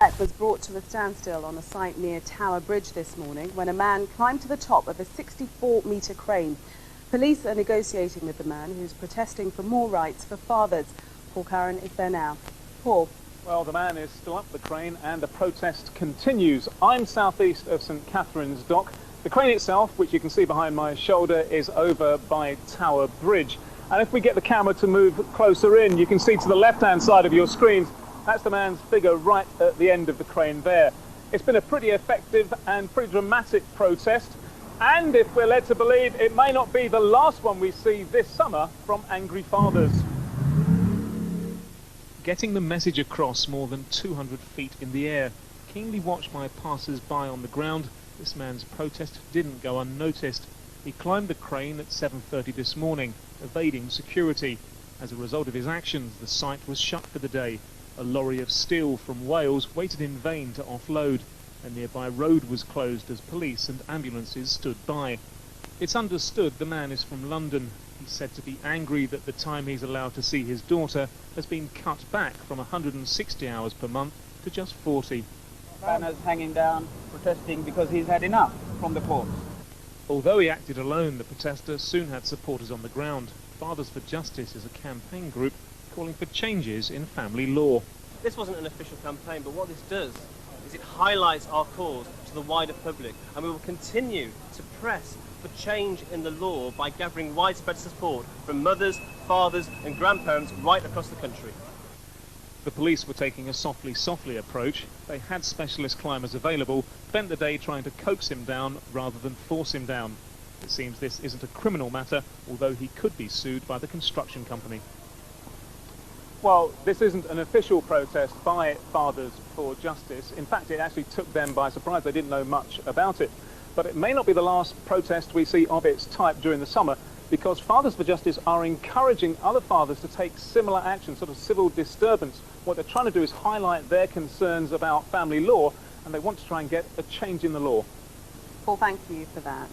Was brought to a standstill on a site near Tower Bridge this morning when a man climbed to the top of a 64-metre crane. Police are negotiating with the man who's protesting for more rights for fathers. Paul Curran is there now. Paul. Well, the man is still up the crane and the protest continues. I'm southeast of St Catherine's Dock. The crane itself, which you can see behind my shoulder, is over by Tower Bridge. And if we get the camera to move closer in, you can see to the left-hand side of your screens, that's the man's figure right at the end of the crane there. It's been a pretty effective and pretty dramatic protest. And if we're led to believe, it may not be the last one we see this summer from angry fathers. Getting the message across more than 200 feet in the air. Keenly watched by passers-by on the ground, this man's protest didn't go unnoticed. He climbed the crane at 7:30 this morning, evading security. As a result of his actions, the site was shut for the day. A lorry of steel from Wales waited in vain to offload. A nearby road was closed as police and ambulances stood by. It's understood the man is from London. He's said to be angry that the time he's allowed to see his daughter has been cut back from 160 hours per month to just 40. Banners hanging down, protesting because he's had enough from the courts. Although he acted alone, the protester soon had supporters on the ground. Fathers for Justice is a campaign group calling for changes in family law. This wasn't an official campaign, but what this does is it highlights our cause to the wider public, and we will continue to press for change in the law by gathering widespread support from mothers, fathers and grandparents right across the country. The police were taking a softly approach. They had specialist climbers available, spent the day trying to coax him down rather than force him down. It seems this isn't a criminal matter, although he could be sued by the construction company. Well, this isn't an official protest by Fathers for Justice. In fact, it actually took them by surprise. They didn't know much about it. But it may not be the last protest we see of its type during the summer, because Fathers for Justice are encouraging other fathers to take similar action, sort of civil disturbance. What they're trying to do is highlight their concerns about family law, and they want to try and get a change in the law. Paul, thank you for that.